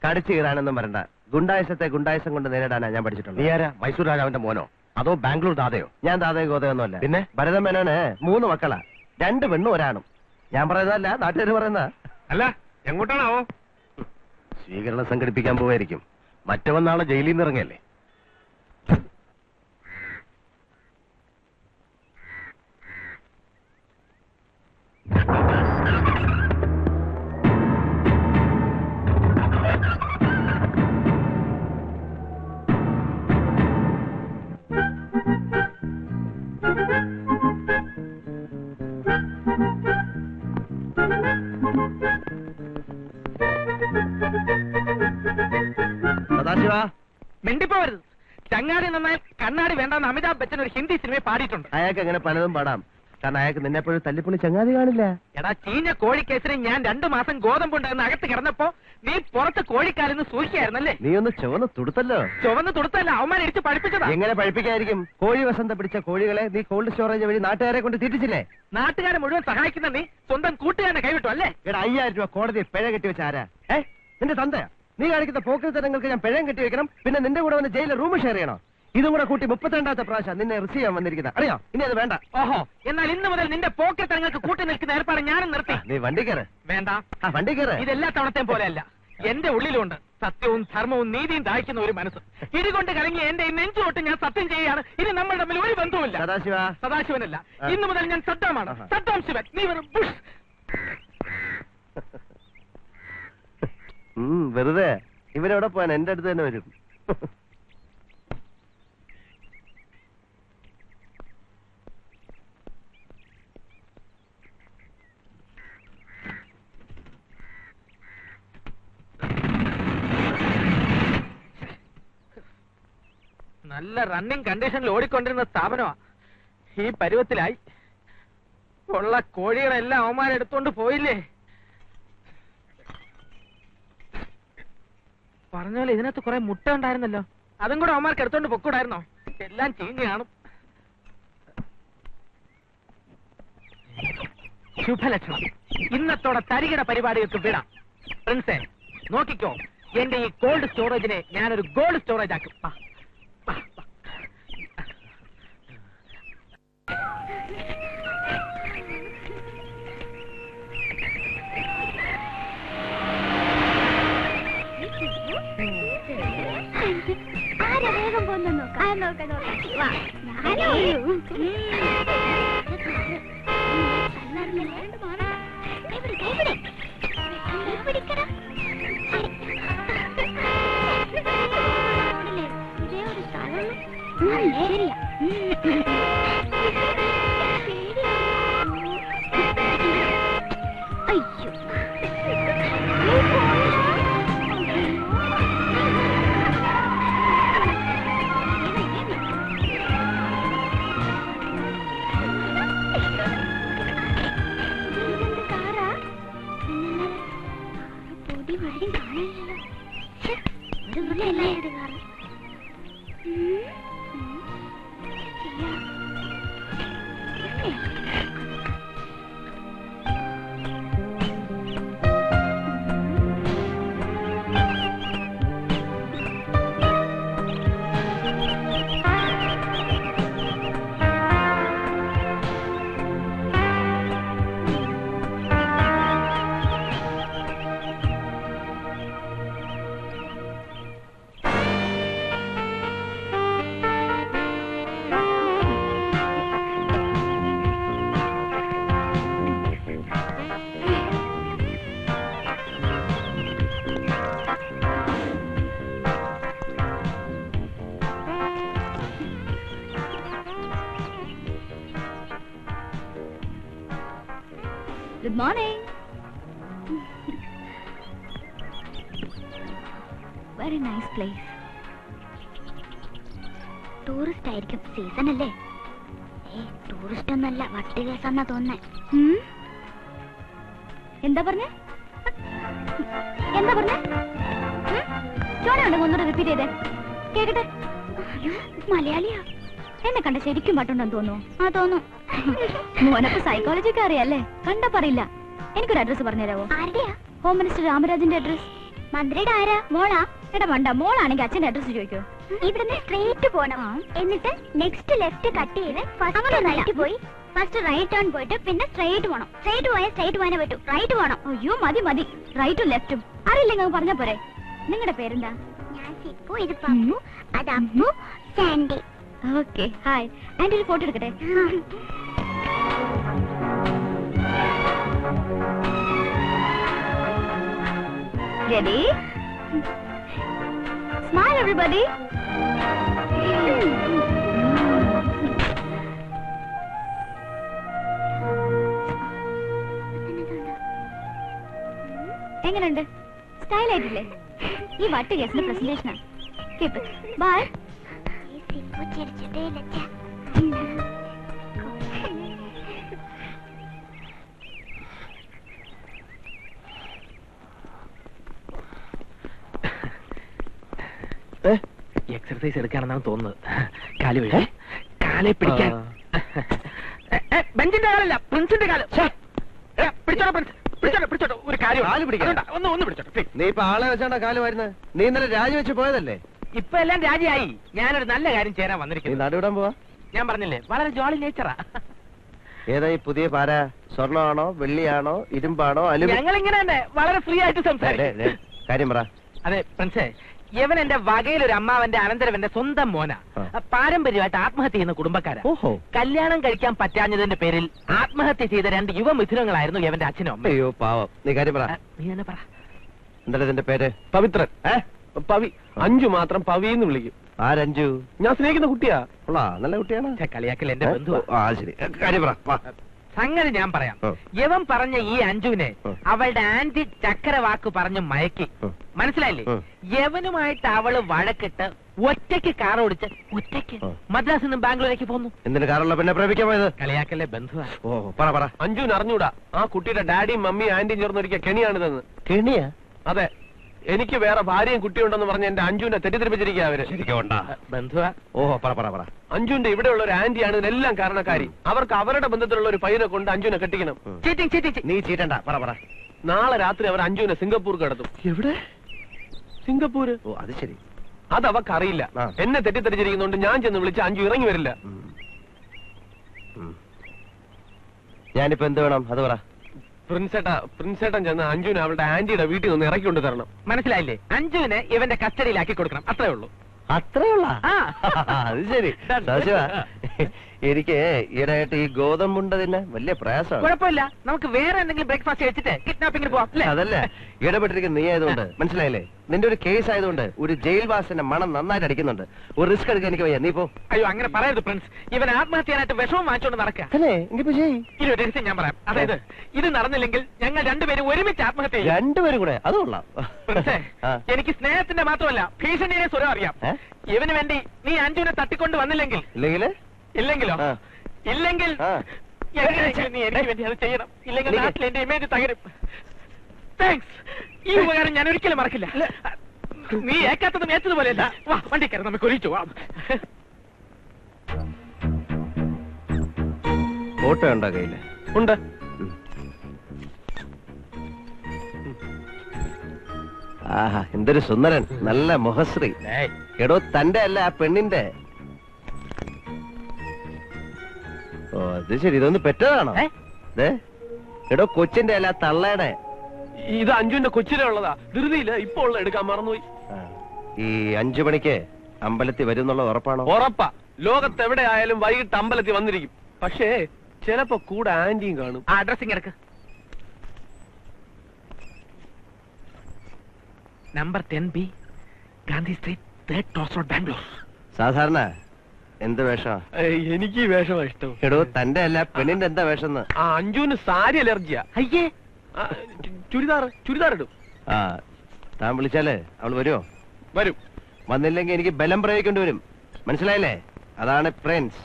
കടിച്ചു കീറാനൊന്നും വരണ്ട. ഗുണ്ടായസത്തെ ഗുണ്ടായസം കൊണ്ട് നേരിടാനാ ഞാൻ പഠിച്ചിട്ടുണ്ട്. നീ ആരാ? മൈസൂർ രാജാവിന്റെ മോനോ അതോ ബാംഗ്ലൂർ ദാതയോ? ഞാൻ ദാതയോ ഗോതയൊന്നുമല്ല. പിന്നെ ഭരതമേനോന് 3 മക്കളാ, 2 പെണ്ണും 1 ആണും. ഞാൻ പറയുന്നതല്ല, നാട്ടുകാർ പറയുന്ന. അല്ല, എങ്ങോട്ടാണാവോ? സ്വീകരണം സംഘടിപ്പിക്കാൻ പോവായിരിക്കും. മറ്റവൻ നാളെ ജയിലിൽ നിന്ന് ഇറങ്ങിയല്ലേ? സദാശിവ, മിണ്ടിപ്പോവരുത്. ചങ്ങാടി നന്നായി കണ്ണാടി വേണ്ടെന്ന് അമിതാഭ് ബച്ചൻ ഒരു ഹിന്ദി സിനിമയിൽ പാടിയിട്ടുണ്ട്. അയാൾക്ക് അങ്ങനെ പലതും പാടാം. കാരണം അയാൾക്ക് നിന്നെപ്പോഴും തല്ലിപ്പൊളി ചങ്ങാതി കാണില്ല. എടാ, ചീഞ്ഞ കോഴിക്കേസിന് ഞാൻ 2 മാസം ഗോതമ്പുണ്ടായിരുന്ന അകത്ത് കിടന്നപ്പോ നീ പുറത്ത് കോഴിക്കാലിന്ന് സൂക്ഷിക്കായിരുന്നല്ലേ? നീ ഒന്ന് ചുവന്ന് തുടുത്തല്ലോ. ചുവന്ന് തുടുത്തല്ല, അവന്മാരെ ഇടിച്ച് പഠിപ്പിച്ചതാ. എങ്ങനെ പഠിപ്പിക്കായിരിക്കും? കോഴി വസന്ത പിടിച്ച കോഴികളെ നീ കോൾഡ് സ്റ്റോറേജ് വഴി നാട്ടുകാരെ കൊണ്ട് തീറ്റിച്ചില്ലേ? നാട്ടുകാരെ മുഴുവൻ സഹായിക്കുന്ന നീ സ്വന്തം കൂട്ടുകാരനെ കൈവിട്ടു അല്ലേ? എടാ, 5000 രൂപ കോടതിയിൽ പിഴ കെട്ടി വെച്ച ആരാ? നിന്റെ തന്തയാ? നീ കാണിക്കുന്ന പോക്കൃത്തരങ്ങൾക്ക് ഞാൻ പിഴം കെട്ടി വെക്കണം, പിന്നെ നിന്റെ കൂടെ വന്ന് ജയിലിൽ റൂം ഷെയർ ചെയ്യണോ? ഇതും കൂടെ കൂട്ടി 32ാമത്തെ പ്രാവശ്യം നിന്നെ റിസീവ് ചെയ്യാൻ വന്നിരിക്കുന്നത്. അറിയോ? ഇനി അത് വേണ്ട. ഓഹോ, എന്നാൽ ഇന്ന് മുതൽ നിന്റെ പോക്കറ്റങ്ങൾക്ക് കൂട്ടി നിൽക്കുന്ന ഏർപ്പാട് ഞാനും നിർത്തി. നീ വണ്ടി കയറ്. വേണ്ട, വണ്ടി കയറ്. ഇതെല്ലാ തവണത്തെയും പോലെയല്ല. എന്റെ ഉള്ളിലുണ്ട് സത്യവും ധർമ്മവും നീതിയും ദാഹിക്കുന്ന ഒരു മനസ്സ്. ഇടികൊണ്ട് കലങ്ങി എന്റെ നെഞ്ചു തൊട്ട് ഞാൻ സത്യം ചെയ്യുകയാണ്. ഇനി നമ്മൾ തമ്മിൽ ഒരു ബന്ധവുമില്ല. സദാശിവനല്ല, ഇന്ന് മുതൽ ഞാൻ സദ്ദാമാണ്. സദ്ദാം ശിവൻ. നീ വെറും ബുഷ്. വെറുതെ ഇവരെവിടെ പോയാൻ എന്റെ അടുത്ത് തന്നെ വരും. നല്ല റണ്ണിങ് കണ്ടീഷനിൽ ഓടിക്കൊണ്ടിരുന്ന സ്ഥാപനമാ ഈ പരുവത്തിലായി. ഉള്ള കോഴികളെല്ലാം അവന്മാരെടുത്തോണ്ട് പോയില്ലേ? പറഞ്ഞ പോലെ ഇതിനകത്ത് കുറെ മുട്ട ഉണ്ടായിരുന്നല്ലോ, അതും കൂടെ അവന്മാർക്ക് എടുത്തോണ്ട് പൊക്കൂടായിരുന്നോ? എല്ലാം ചീഞ്ഞ് കാണും. ശുഭലക്ഷണം. ഇന്നത്തോടെ തരികിട പരിപാടികൾക്ക് വിടാം. പ്രിൻസേ, നോക്കിക്കോ, എന്റെ ഈ കോൾഡ് സ്റ്റോറേജിനെ ഞാനൊരു ഗോൾഡ് സ്റ്റോറേജ് ആക്കും. ആരാ വേഗം പോന്നു നോക്കാം. ഇതേ ഒരു സ്ഥലം ശരിയാ. അയ്യോ, Good morning. Very nice place. Tourist ആയിരിക്കും, സീസൺ അല്ലേ? ടൂറിസ്റ്റ് ഒന്നല്ല, വട്ടി കേസാന്നാ തോന്നേ. എന്താ പറഞ്ഞേ? എന്താ പറഞ്ഞേ? ചോടയുണ്ട്, ഒന്നുകൂടെ റിപ്പീറ്റ് ചെയ്തേ കേക്കട്ടെ. മലയാളിയാ, എന്നെ കണ്ട ശരിക്കും പാട്ടുണ്ടെന്ന് തോന്നുന്നു. ആ തോന്നുന്നു. മോനപ്പോ സൈക്കോളജിക്ക് അറിയാല്ലേ? കണ്ട പറയില്ല. എനിക്കൊരു അഡ്രസ് പറഞ്ഞുതരാവോ? ഹോം മിനിസ്റ്റർ രാമരാജിന്റെ അഡ്രസ്. മന്ത്രിയുടെ ആരാ? മോളാ? എടാ മണ്ട, മോളാണെങ്കിൽ അച്ഛന്റെ അഡ്രസ് ചോദിക്കോ? ഇവിടുന്ന് സ്ട്രേറ്റ് പോണം, എന്നിട്ട് നെക്സ്റ്റ് ലെഫ്റ്റ് കട്ട് ചെയ്ത് ഫസ്റ്റ് റൈറ്റ് പോയി ഫസ്റ്റ് റൈറ്റ് ടേൺ പോയിട്ട് പിന്നെ സ്ട്രേറ്റ് പോണം. സ്ട്രേറ്റ് പോയാൽ സ്ട്രേറ്റ് പോകാനേ പറ്റൂ. റൈറ്റ് പോണം. അയ്യോ മതി മതി, റൈറ്റും ലെഫ്റ്റും അറിയില്ലെങ്കിൽ പറഞ്ഞ പോരെ. നിങ്ങളുടെ പേരെന്താ? ഞാൻ സിപ്പു, ഇത് പപ്പു, അത് Appu, Sandy. Okay, hi. Aunty ഒരു ഫോട്ടോ എടുക്കട്ടെ? Ready? Smile, everybody. എങ്ങനെയുണ്ട്? സ്റ്റൈൽ ആയിട്ടില്ലേ? ഈ വട്ട് കേസിന്റെ പ്രസന്റേഷനാ. Keep it. ബൈ. എക്സർസൈസ് എടുക്കാണെന്നാണ് തോന്നുന്നത്. കാല് വീഴ, കാലെ പിടിക്കാൻ. ബെഞ്ചിന്റെ കാലല്ല, പ്രിൻസിന്റെ കാല്. പിടിച്ചോട്ടോ പ്രിൻസ്, പിടിച്ചോട്ടോ പിടിച്ചോട്ടോ. ഒരു കാര്യം ഒന്ന് പിടിച്ചോട്ടോ. നീ ഇപ്പൊ ആളെ വെച്ചാണ്ടാ കാല് വരുന്നത്? നീ ഇന്നലെ രാജിവെച്ച് പോയതല്ലേ? ഇപ്പൊ എല്ലാം രാജിയായി. ഞാനൊരു നല്ല കാര്യം ചേരാൻ നീ വന്നിരിക്കുന്നു. നടുവിടാൻ പോവാ? ഞാൻ പറഞ്ഞില്ലേ, വളരെ ജോളി നേച്ചറാ. ഏതാ ഈ പുതിയ പാര? സ്വർണ്ണമാണോ, വെള്ളിയാണോ, ഇരുമ്പാണോ, ഞങ്ങൾ ഇങ്ങനെ തന്നെ വളരെ ഫ്രീ ആയിട്ട് സംസാരിക്കും. കാര്യം പറ. അതെ പ്രിൻസേ, യവൻ എന്റെ വകയിലൊരു അമ്മാവന്റെ അനന്തരവന്റെ സ്വന്തം മോനാ. പാരമ്പര്യമായിട്ട് ആത്മഹത്യ ചെയ്യുന്ന കുടുംബക്കാരാ. ഓഹോ. കല്യാണം കഴിക്കാൻ പറ്റാഞ്ഞതിന്റെ പേരിൽ ആത്മഹത്യ ചെയ്ത 2 യുവമിഥുനങ്ങളായിരുന്നു യവന്റെ അച്ഛനും അമ്മയും. അയ്യോ പാവം. നീ കാര്യം പറ. നീ തന്നെ പറ. എന്താ ഇതിന്റെ പേര്? പവിത്രൻ. പവി. അഞ്ചു മാത്രം പവിന്ന് വിളിക്കും. ആരഞ്ചു? ഞാൻ സ്നേഹിക്കുന്ന കുട്ടിയാ. നല്ല കുട്ടിയാണ്. കളിയാക്കൽ എന്റെ ബന്ധുവാ. ശരി, കാര്യം പറ. സംഗതി ഞാൻ പറയാം. യവൻ പറഞ്ഞ ഈ അഞ്ജുവിനെ അവളുടെ ആന്റി ചക്കരവാക്ക് പറഞ്ഞു മയക്കി. മനസ്സിലായില്ലേ? യവനുമായിട്ട് അവള് വഴക്കിട്ട് ഒറ്റയ്ക്ക് കാർ ഓടിച്ച് ഒറ്റയ്ക്ക് മദ്രാസിൽ നിന്നും ബാംഗ്ലൂരേക്ക് പോന്നു. എന്തിന് കാറുള്ള പിന്നെ പ്രേമിക്കാൻ പോയത്? കളിയാക്കല്ലേ ബന്ധുവാ. ഓ പറ പറ. അഞ്ജുവിന് അറിഞ്ഞൂടാ ആ കുട്ടിയുടെ ഡാഡിയും മമ്മിയും ആന്റിയും ചേർന്നൊരിക്കൽ കെണിയാണിതെന്ന്. കെണിയാ? അതെ, എനിക്ക് വേറെ ഭാര്യയും കുട്ടിയുണ്ടെന്ന് പറഞ്ഞ് എന്റെ അഞ്ജുവിനെ തെറ്റിദ്ധരിപ്പിച്ചിരിക്കുക അവര്. ബന്ധുവാ. ഓഹോ, പറ പറ പറ. അഞ്ജുവിന്റെ ഇവിടെയുള്ള ഒരു ആന്റിയാണ് ഇതിനെല്ലാം കാരണക്കാരി. അവർക്ക് അവരുടെ ബന്ധത്തിലുള്ള ഒരു പയ്യനെ കൊണ്ട് അഞ്ജുവിനെ കെട്ടിക്കണം. നീ ചീറ്റണ്ട, പറ പറ. നാളെ രാത്രി അവർ അഞ്ജുവിനെ സിംഗപ്പൂർ കടത്തും. എവിടെ? സിംഗപ്പൂര്. ഓ അത് ശരി. അത് അവക്കറിയില്ല. എന്നെ തെറ്റിദ്ധരിച്ചിരിക്കുന്നോണ്ട് ഞാൻ ചെന്ന് വിളിച്ച് അഞ്ജു ഇറങ്ങി വരില്ല. ഞാനിപ്പോ എന്ത് വേണം അത് പറ. പ്രിൻസേട്ടൻ ചെന്ന് അഞ്ജുവിനെ അവളുടെ ആന്റിയുടെ വീട്ടിൽ നിന്ന് ഇറക്കിക്കൊണ്ട് തരണം. മനസ്സിലായില്ലേ? അഞ്ജുവിനെ ഇവന്റെ കസ്റ്റഡിയിലാക്കി കൊടുക്കണം, അത്രേ ഉള്ളൂ. അത്രയുള്ള? അത് ശരി. എനിക്ക് ഈയിടെയായിട്ട് ഈ ഗോതമ്പുണ്ടതിന് വലിയ പ്രയാസമാണ്. കുഴപ്പമില്ല, നമുക്ക് വേറെ എന്തെങ്കിലും ബ്രേക്ക്ഫാസ്റ്റ് കഴിച്ചിട്ട് കിഡ്നാപ്പിംഗിന് പോവാം. അതല്ല, ഇടപെട്ടിരിക്കുന്ന നീ ആയതുകൊണ്ട് മനസ്സിലായില്ലേ? നിന്റെ ഒരു കേസ് ആയതുകൊണ്ട് ഒരു ജയിൽവാസിന്റെ മണം നന്നായിട്ട് അടിക്കുന്നുണ്ട്. ഒരു റിസ്ക് എടുക്കാൻ എനിക്ക് വയ്യ. നീ പോ. അയ്യോ അങ്ങനെ പറയരുത് പ്രിൻസ്. ഇവൻ ആത്മഹത്യ ചെയ്യാനായിട്ട് വിഷമം വാങ്ങിച്ചോണ്ട് നടക്കുക. ഇനി ഒരു രഹസ്യം ഞാൻ പറയാം. അതായത് ഇത് നടന്നില്ലെങ്കിൽ ഞങ്ങൾ രണ്ടുപേരും ഒരുമിച്ച് ആത്മഹത്യ ചെയ്യും. രണ്ടുപേരും കൂടെ? അത് കൊള്ളാം. പ്രിൻസേ, എനിക്ക് സ്നേഹത്തിന്റെ മാത്രമല്ല ഭീഷണിയുടെ സ്വരം അറിയാം. ഇവന് വേണ്ടി നീ അഞ്ജുവിനെ തട്ടിക്കൊണ്ട് വന്നില്ലെങ്കിൽ ഇല്ലെങ്കിലോ ഇല്ലെങ്കിൽ നീ എനിക്ക് വേണ്ടി അത് ചെയ്യണം. ഇല്ലെങ്കിൽ നാട്ടിൽ എന്റെ ഇമേജ് തകരും. താങ്ക്സ്. ഈ ഉപകാരം ഞാൻ ഒരിക്കലും മറക്കില്ല. നീ ഏക്കാത്തതും ഏറ്റതുപോലെയല്ല. വാ വണ്ടി കയറി നമുക്ക് ഒഴിച്ചു. ഫോട്ടോ ഉണ്ടോ കയ്യില്? ഉണ്ട്. ആഹാ, എന്തൊരു സുന്ദരൻ, നല്ല മുഖശ്രീ. എടോ തന്റെ അല്ല ആ പെണ്ണിന്റെ. ഓ അത് ശരി, ഇതൊന്ന് പെറ്റതാണോ? എടോ കൊച്ചിന്റെ അല്ല തള്ളയുടെ. ഇത് അഞ്ജുവിന്റെ കൊച്ചിലെ ഉള്ളതാ. ധൃതിയില്ല, ഇപ്പൊ ഉള്ള എടുക്കാൻ മറന്നുപോയി. ഈ 5 മണിക്ക് അമ്പലത്തിൽ വരും എന്നുള്ള ഉറപ്പാണോ? ഉറപ്പാ. ലോകത്ത് എവിടെ ആയാലും വൈകിട്ട് അമ്പലത്തിൽ വന്നിരിക്കും. പക്ഷേ ചിലപ്പോ കൂടെ ആന്റിയും കാണും. അഡ്രസ്സിംഗ് എടുക്ക. Number 10B, Gandhi street, 3rd cross road, Bangalore. സാധാരണ എന്ത് വേഷം? എനിക്ക് ഈ വേഷമാ ഇഷ്ടം. എടോ തന്റെ അല്ല പെണ്ണിന്റെ എന്താ വേഷം? ആ അഞ്ജുവിന് സാരി അലർജിയാ. അയ്യേ, ചുരിദാർ ഇടും. ആ താൻ വിളിച്ചാല് അവള് വരുമോ? വരും. വന്നില്ലെങ്കിൽ എനിക്ക് ബലം പ്രയോഗിക്കേണ്ടി വരും. മനസ്സിലായില്ലേ? അതാണ് പ്രിൻസ്.